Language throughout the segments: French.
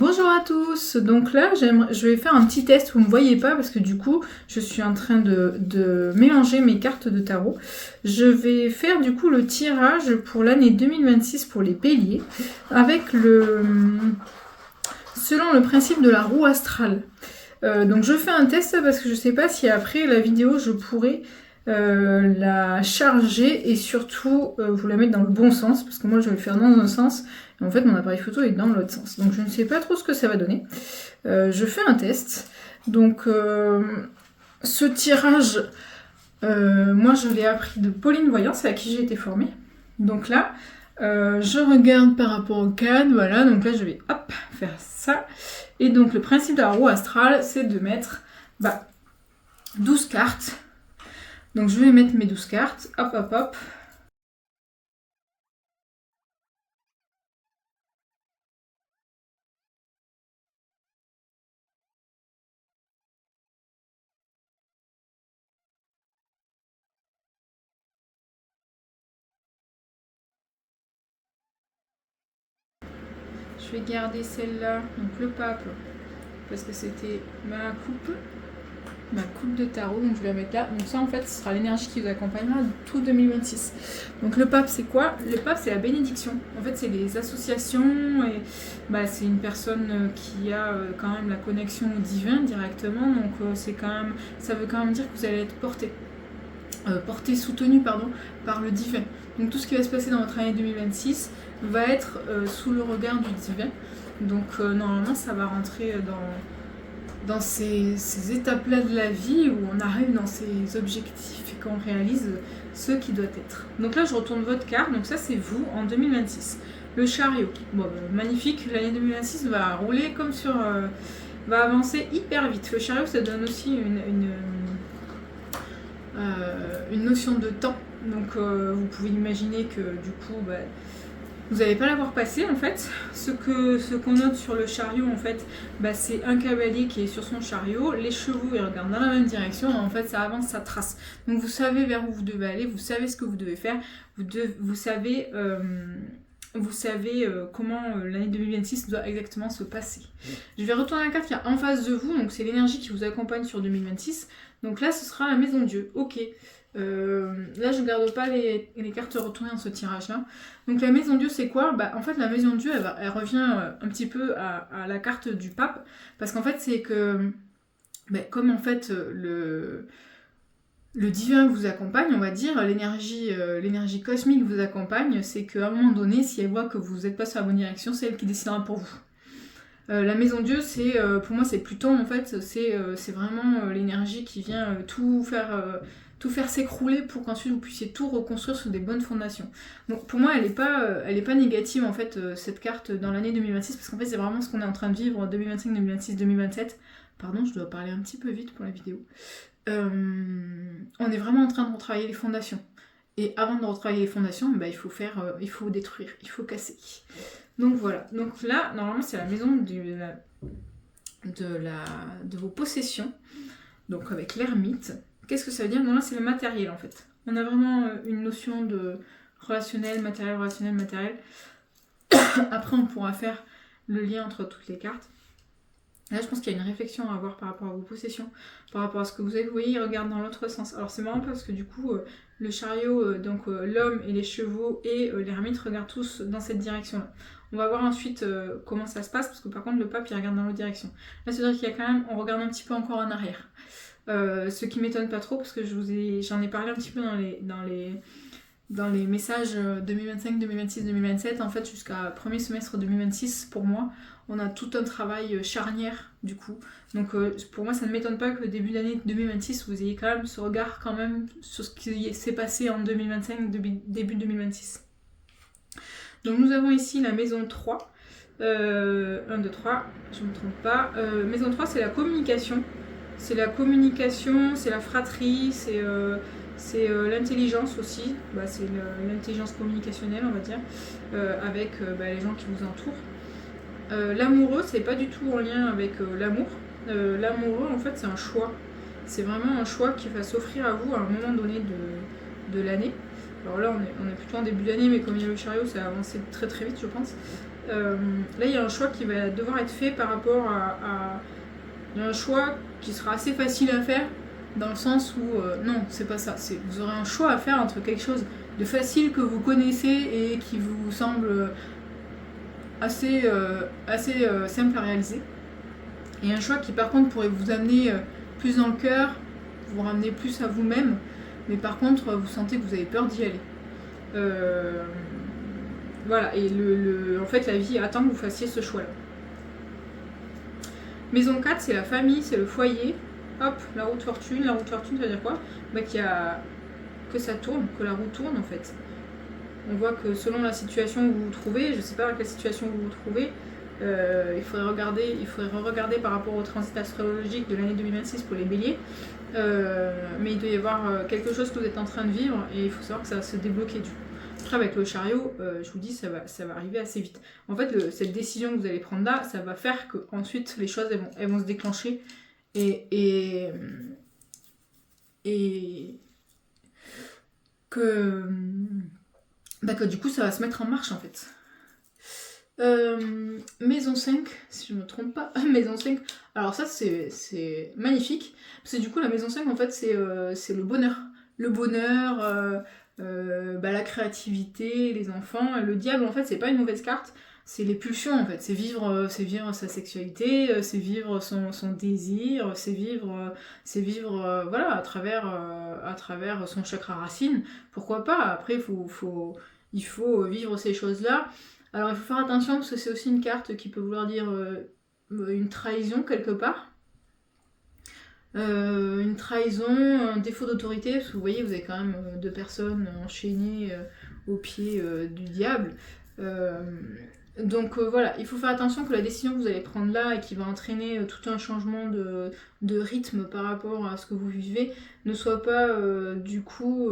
Bonjour à tous, donc là je vais faire un petit test, vous ne me voyez pas parce que du coup je suis en train de mélanger mes cartes de tarot. Je vais faire du coup le tirage pour l'année 2026 pour les béliers avec selon le principe de la roue astrale. Donc je fais un test parce que je ne sais pas si après la vidéo je pourrai la charger et surtout vous la mettre dans le bon sens, parce que moi je vais le faire dans un sens et en fait mon appareil photo est dans l'autre sens, donc je ne sais pas trop ce que ça va donner. Je fais un test, donc ce tirage moi je l'ai appris de Pauline Voyance, à qui j'ai été formée. Donc là je regarde par rapport au cadre, voilà, donc là je vais hop faire ça. Et donc le principe de la roue astrale, c'est de mettre 12 cartes. Donc je vais mettre mes 12 cartes, hop hop hop. Je vais garder celle-là, donc le pape, parce que c'était ma coupe de tarot, donc je vais la mettre là. Donc ça en fait ce sera l'énergie qui vous accompagnera tout 2026. Donc le pape c'est quoi? Le pape c'est la bénédiction. En fait c'est les associations et c'est une personne qui a quand même la connexion au divin directement. Donc c'est quand même, ça veut quand même dire que vous allez être soutenu par le divin. Donc tout ce qui va se passer dans votre année 2026 va être sous le regard du divin. Donc normalement ça va rentrer dans ces étapes-là de la vie où on arrive dans ces objectifs et qu'on réalise ce qui doit être. Donc là, je retourne votre carte. Donc ça, c'est vous en 2026. Le chariot. Bon, magnifique. L'année 2026 va rouler comme sur... va avancer hyper vite. Le chariot, ça donne aussi une notion de temps. Donc vous pouvez imaginer que du coup... vous n'allez pas l'avoir passé en fait. Ce qu'on note sur le chariot en fait, c'est un cavalier qui est sur son chariot, les chevaux ils regardent dans la même direction, en fait ça avance, ça trace. Donc vous savez vers où vous devez aller, vous savez ce que vous devez faire, vous savez comment l'année 2026 doit exactement se passer. Je vais retourner la carte qui est en face de vous, donc c'est l'énergie qui vous accompagne sur 2026. Donc là ce sera la maison Dieu, ok. Là je ne garde pas les cartes retournées dans ce tirage là. Donc la maison Dieu c'est quoi? En fait la maison Dieu elle revient un petit peu à la carte du pape, parce qu'en fait c'est que comme en fait le divin vous accompagne, on va dire, l'énergie cosmique vous accompagne, c'est qu'à un moment donné si elle voit que vous n'êtes pas sur la bonne direction, c'est elle qui décidera pour vous. La maison Dieu, c'est pour moi c'est Pluton en fait, c'est vraiment l'énergie qui vient tout faire s'écrouler pour qu'ensuite vous puissiez tout reconstruire sur des bonnes fondations. Donc pour moi elle est pas négative en fait cette carte dans l'année 2026, parce qu'en fait c'est vraiment ce qu'on est en train de vivre 2025, 2026, 2027. Pardon, je dois parler un petit peu vite pour la vidéo. On est vraiment en train de retravailler les fondations. Et avant de retravailler les fondations, il faut détruire, il faut casser. Donc voilà, donc là, normalement, c'est la maison de vos possessions, donc avec l'ermite. Qu'est-ce que ça veut dire? Non, là, c'est le matériel, en fait. On a vraiment une notion de relationnel, matériel. Après, on pourra faire le lien entre toutes les cartes. Là, je pense qu'il y a une réflexion à avoir par rapport à vos possessions, par rapport à ce que vous avez. Vous voyez, ils regardent dans l'autre sens. Alors, c'est marrant parce que du coup, le chariot, l'homme et les chevaux et l'ermite regardent tous dans cette direction-là. On va voir ensuite comment ça se passe, parce que par contre, le pape, il regarde dans l'autre direction. Là, c'est-à-dire qu'il y a quand même, on regarde un petit peu encore en arrière. Ce qui m'étonne pas trop, parce que j'en ai parlé un petit peu dans les messages 2025, 2026, 2027. En fait, jusqu'à premier semestre 2026, pour moi, on a tout un travail charnière, du coup. Donc, pour moi, ça ne m'étonne pas que début d'année 2026, vous ayez quand même ce regard quand même sur ce qui s'est passé en 2025, début 2026. Donc, nous avons ici la maison 3. 1, 2, 3, je ne me trompe pas. Maison 3, c'est la communication. C'est la communication, c'est la fratrie, c'est l'intelligence aussi, c'est l'intelligence communicationnelle on va dire, avec les gens qui vous entourent. L'amoureux, c'est pas du tout en lien avec l'amour. L'amoureux en fait c'est un choix, c'est vraiment un choix qui va s'offrir à vous à un moment donné de l'année. Alors là on est plutôt en début d'année, mais comme il y a le chariot, ça a avancé très très vite je pense. Là, il y a un choix qui va devoir être fait par rapport Il y a un choix qui sera assez facile à faire, dans le sens où, non, c'est pas ça. Vous aurez un choix à faire entre quelque chose de facile que vous connaissez et qui vous semble assez simple à réaliser. Et un choix qui, par contre, pourrait vous amener plus dans le cœur, vous ramener plus à vous-même, mais par contre, vous sentez que vous avez peur d'y aller. Voilà, et en fait, la vie attend que vous fassiez ce choix-là. Maison 4, c'est la famille, c'est le foyer. Hop, la roue de fortune. La roue de fortune, ça veut dire quoi? Que ça tourne, que la roue tourne en fait. On voit que selon la situation où vous vous trouvez, je ne sais pas dans quelle situation vous vous trouvez, il faudrait regarder par rapport au transit astrologique de l'année 2026 pour les béliers. Mais il doit y avoir quelque chose que vous êtes en train de vivre et il faut savoir que ça va se débloquer du coup. Après avec le chariot, je vous dis, ça va arriver assez vite. En fait, cette décision que vous allez prendre là, ça va faire que ensuite les choses elles vont se déclencher et que du coup ça va se mettre en marche en fait. Maison 5, si je me trompe pas, maison 5, alors ça c'est magnifique, parce que du coup la maison 5 en fait c'est le bonheur. Le bonheur, la créativité, les enfants. Le diable en fait c'est pas une mauvaise carte, c'est les pulsions en fait, c'est vivre sa sexualité, c'est vivre son désir, c'est vivre voilà, à travers son chakra racine. Pourquoi pas, après il faut vivre ces choses-là. Alors il faut faire attention parce que c'est aussi une carte qui peut vouloir dire une trahison quelque part. Une trahison, un défaut d'autorité, parce que vous voyez, vous avez quand même deux personnes enchaînées au pied du diable. Donc voilà, il faut faire attention que la décision que vous allez prendre là et qui va entraîner tout un changement de rythme par rapport à ce que vous vivez ne soit pas du coup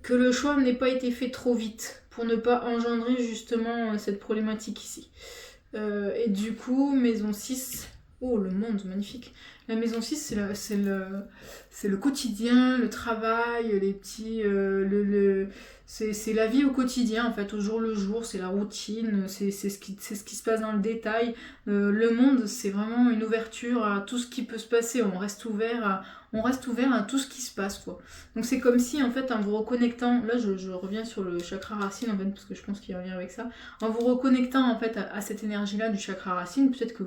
que le choix n'ait pas été fait trop vite pour ne pas engendrer justement cette problématique ici. Et du coup, maison 6, oh le monde, magnifique. La maison 6, c'est le quotidien, le travail, les petits... c'est la vie au quotidien, en fait, au jour le jour, c'est la routine, c'est ce qui se passe dans le détail. Le monde, c'est vraiment une ouverture à tout ce qui peut se passer, on reste ouvert à tout ce qui se passe, quoi. Donc c'est comme si, en fait, en vous reconnectant, là je reviens sur le chakra racine, en fait, parce que je pense qu'il revient avec ça, en vous reconnectant, en fait, à cette énergie-là du chakra racine, peut-être que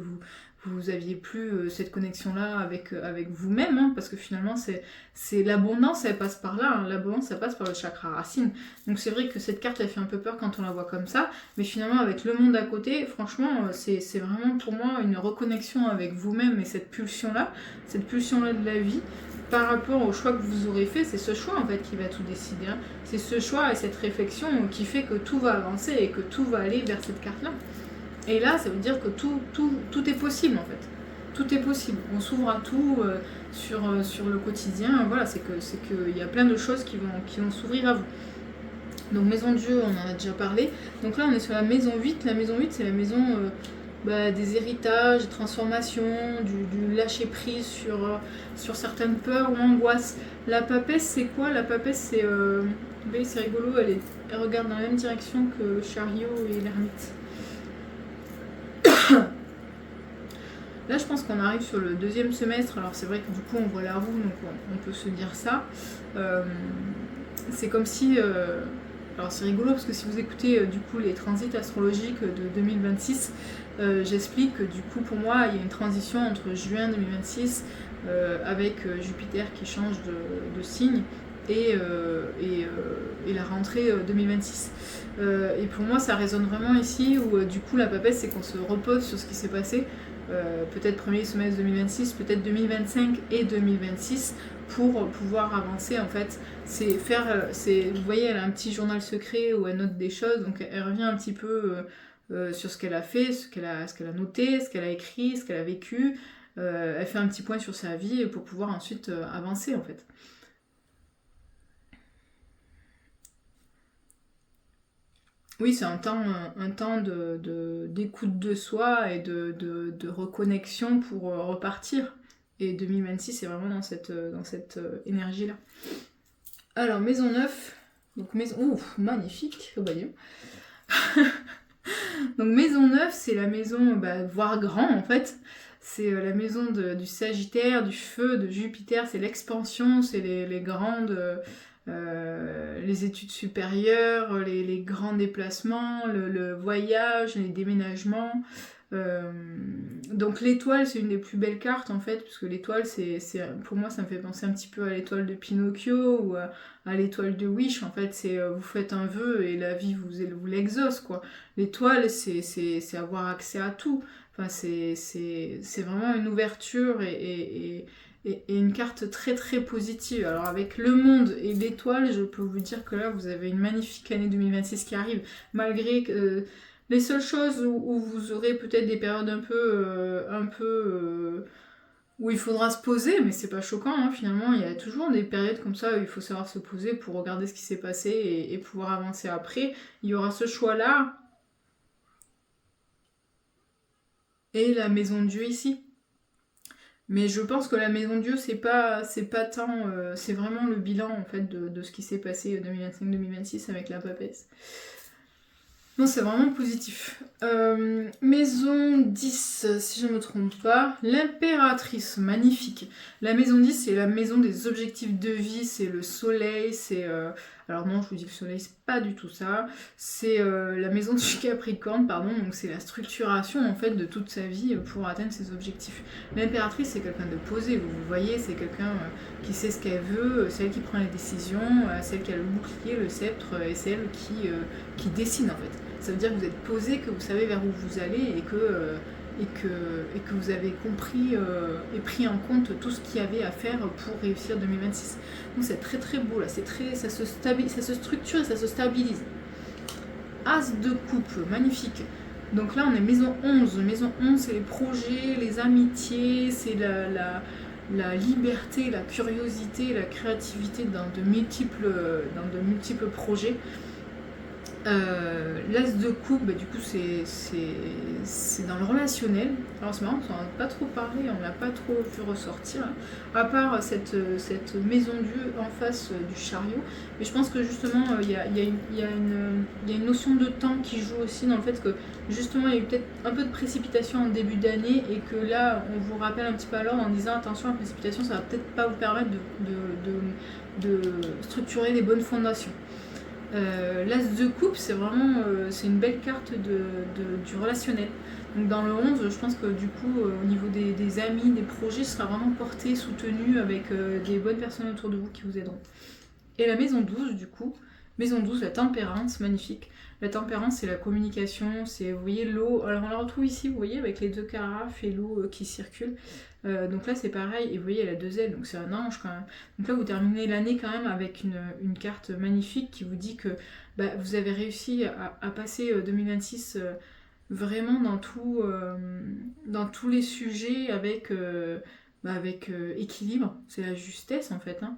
vous aviez plus cette connexion-là avec vous-même, hein, parce que finalement, c'est l'abondance, elle passe par là, hein, l'abondance, ça passe par le chakra racine. Donc c'est vrai que cette carte, elle fait un peu peur quand on la voit comme ça, mais finalement, avec le monde à côté, franchement, c'est vraiment pour moi une reconnexion avec vous-même et cette pulsion-là de la vie, par rapport au choix que vous aurez fait, c'est ce choix en fait qui va tout décider. Hein. C'est ce choix et cette réflexion qui fait que tout va avancer et que tout va aller vers cette carte-là. Et là, ça veut dire que tout est possible en fait. Tout est possible. On s'ouvre à tout sur le quotidien. Voilà, c'est qu'il y a plein de choses qui vont s'ouvrir à vous. Donc maison Dieu, on en a déjà parlé. Donc là, on est sur la maison 8. La maison 8, c'est la maison des héritages, des transformations, du lâcher prise sur certaines peurs ou angoisses. La papesse, c'est quoi? La papesse, c'est... vous voyez, c'est rigolo, elle regarde dans la même direction que le chariot et l'ermite. Là, je pense qu'on arrive sur le deuxième semestre. Alors, c'est vrai que du coup, on voit la roue, donc on peut se dire ça. C'est comme si... alors, c'est rigolo parce que si vous écoutez du coup les transits astrologiques de 2026, j'explique que du coup, pour moi, il y a une transition entre juin 2026 avec Jupiter qui change de signe et la rentrée 2026. Et pour moi, ça résonne vraiment ici où du coup, la papesse, c'est qu'on se repose sur ce qui s'est passé. Peut-être premier semestre 2026, peut-être 2025 et 2026 pour pouvoir avancer en fait. Vous voyez, elle a un petit journal secret où elle note des choses, donc elle revient un petit peu sur ce qu'elle a fait, ce qu'elle a noté, ce qu'elle a écrit, ce qu'elle a vécu. Elle fait un petit point sur sa vie pour pouvoir ensuite avancer en fait. Oui, c'est un temps d'écoute de soi et de reconnexion pour repartir. Et 2026, c'est vraiment dans cette énergie-là. Alors, maison 9. Donc, maison... Ouf, magnifique. Oh, bah, Donc maison 9, c'est la maison, voire grand en fait. C'est la maison du Sagittaire, du feu, de Jupiter, c'est l'expansion, c'est les grandes... les études supérieures, les grands déplacements, le voyage, les déménagements. Donc l'étoile, c'est une des plus belles cartes en fait, parce que l'étoile, pour moi, ça me fait penser un petit peu à l'étoile de Pinocchio ou à l'étoile de Wish. En fait, c'est vous faites un vœu et la vie vous l'exauce, quoi. L'étoile, c'est avoir accès à tout. Enfin, c'est vraiment une ouverture et une carte très très positive. Alors avec le monde et l'étoile, je peux vous dire que là, vous avez une magnifique année 2026 qui arrive, malgré que les seules choses où vous aurez peut-être des périodes où il faudra se poser, mais c'est pas choquant, hein, finalement, il y a toujours des périodes comme ça où il faut savoir se poser pour regarder ce qui s'est passé et pouvoir avancer après. Il y aura ce choix-là et la maison de Dieu ici. Mais je pense que la maison de Dieu, c'est pas tant... c'est vraiment le bilan, en fait, de ce qui s'est passé 2025-2026 avec la papesse. Non, c'est vraiment positif. Maison 10, si je ne me trompe pas. L'impératrice, magnifique. La maison 10, c'est la maison des objectifs de vie, c'est le soleil, c'est... Alors non, je vous dis le soleil, c'est pas du tout ça. C'est la maison du Capricorne, pardon, donc c'est la structuration, en fait, de toute sa vie pour atteindre ses objectifs. L'impératrice, c'est quelqu'un de posé, vous voyez, c'est quelqu'un qui sait ce qu'elle veut, c'est elle qui prend les décisions, c'est elle qui a le bouclier, le sceptre, et c'est elle qui dessine, en fait. Ça veut dire que vous êtes posé, que vous savez vers où vous allez et que vous avez compris et pris en compte tout ce qu'il y avait à faire pour réussir 2026. Donc c'est très très beau là, ça se structure et ça se stabilise. As de coupe, magnifique. Donc là on est maison 11. Maison 11 c'est les projets, les amitiés, c'est la liberté, la curiosité, la créativité dans de multiples projets. L'as de coupe, du coup, c'est dans le relationnel. Alors, c'est marrant, on n'en a pas trop parlé, on l'a pas trop vu ressortir, à part cette maison Dieu en face du chariot. Mais je pense que justement, il y a une notion de temps qui joue aussi dans le fait que justement, il y a eu peut-être un peu de précipitation en début d'année et que là, on vous rappelle un petit peu à l'ordre en disant attention, la précipitation, ça va peut-être pas vous permettre de structurer les bonnes fondations. L'As de coupe, c'est vraiment c'est une belle carte du relationnel. Donc dans le 11, je pense que du coup, au niveau des amis, des projets, ce sera vraiment porté, soutenu avec des bonnes personnes autour de vous qui vous aideront. Et la maison 12, du coup, maison 12, la tempérance, magnifique. La tempérance, c'est la communication, c'est, vous voyez, l'eau. Alors on la retrouve ici, vous voyez, avec les deux carafes et l'eau qui circule. Donc là, c'est pareil, et vous voyez, elle a deux ailes, donc c'est un ange quand même. Donc là, vous terminez l'année quand même avec une carte magnifique qui vous dit que vous avez réussi à passer 2026 vraiment dans tous les sujets avec équilibre. C'est la justesse en fait, hein.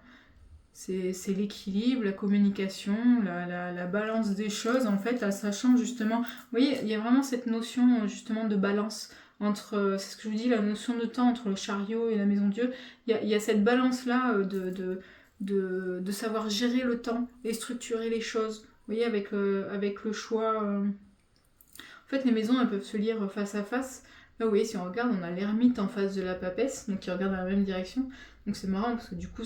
C'est l'équilibre, la communication, la balance des choses, en fait, sachant justement... Vous voyez, il y a vraiment cette notion justement de balance entre... C'est ce que je vous dis, la notion de temps entre le chariot et la maison Dieu. Il y a cette balance-là de savoir gérer le temps et structurer les choses. Vous voyez, avec le choix... En fait, les maisons, elles peuvent se lire face à face. Là, vous voyez, si on regarde, on a l'ermite en face de la papesse, donc qui regarde dans la même direction. Donc c'est marrant, parce que du coup,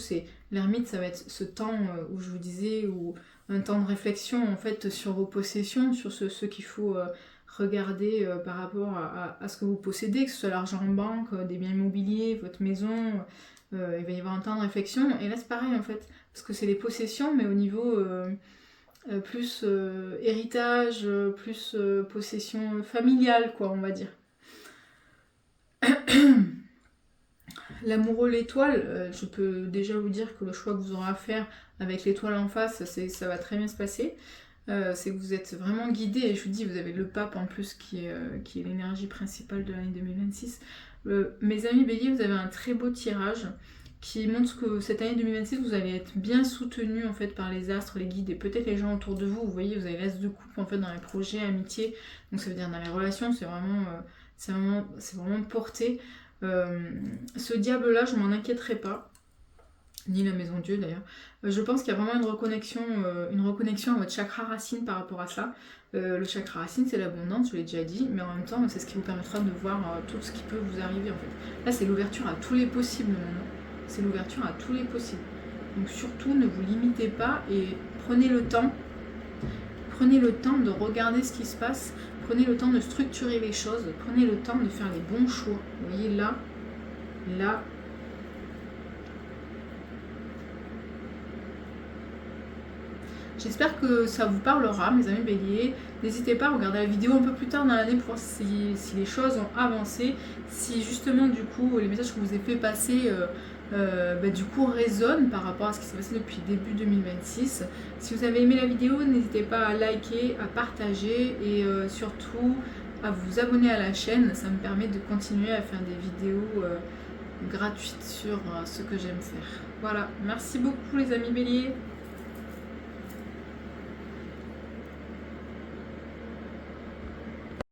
l'ermite, ça va être ce temps où je vous disais, où un temps de réflexion, en fait, sur vos possessions, sur ce qu'il faut regarder par rapport à ce que vous possédez, que ce soit l'argent en banque, des biens immobiliers, votre maison. Il va y avoir un temps de réflexion. Et là, c'est pareil, en fait, parce que c'est les possessions, mais au niveau... plus héritage, plus possession familiale, quoi, on va dire. L'amoureux, l'étoile, je peux déjà vous dire que le choix que vous aurez à faire avec l'étoile en face, ça va très bien se passer. C'est que vous êtes vraiment guidé, et je vous dis, vous avez le pape en plus qui est l'énergie principale de l'année 2026. Mes amis béliers, vous avez un très beau tirage qui montre que cette année 2026, vous allez être bien soutenu en fait par les astres, les guides et peut-être les gens autour de vous. Vous voyez, vous avez l'as de coupe en fait dans les projets, amitié, donc ça veut dire dans les relations, c'est vraiment porté. Ce diable-là, je m'en inquiéterai pas. ni la maison Dieu d'ailleurs. Je pense qu'il y a vraiment une reconnexion à votre chakra racine par rapport à ça. Le chakra racine, c'est l'abondance, je l'ai déjà dit, mais en même temps, c'est ce qui vous permettra de voir tout ce qui peut vous arriver en fait. Là, c'est l'ouverture à tous les possibles maintenant. C'est l'ouverture à tous les possibles. Donc surtout, ne vous limitez pas et prenez le temps. Prenez le temps de regarder ce qui se passe. Prenez le temps de structurer les choses. Prenez le temps de faire les bons choix. Vous voyez là, là. J'espère que ça vous parlera, mes amis béliers. N'hésitez pas à regarder la vidéo un peu plus tard dans l'année pour voir si les choses ont avancé, si justement du coup les messages que je vous ai fait passer du coup résonnent par rapport à ce qui s'est passé depuis début 2026. Si vous avez aimé la vidéo, n'hésitez pas à liker, à partager et surtout à vous abonner à la chaîne. Ça me permet de continuer à faire des vidéos gratuites sur ce que j'aime faire. Voilà, merci beaucoup les amis béliers.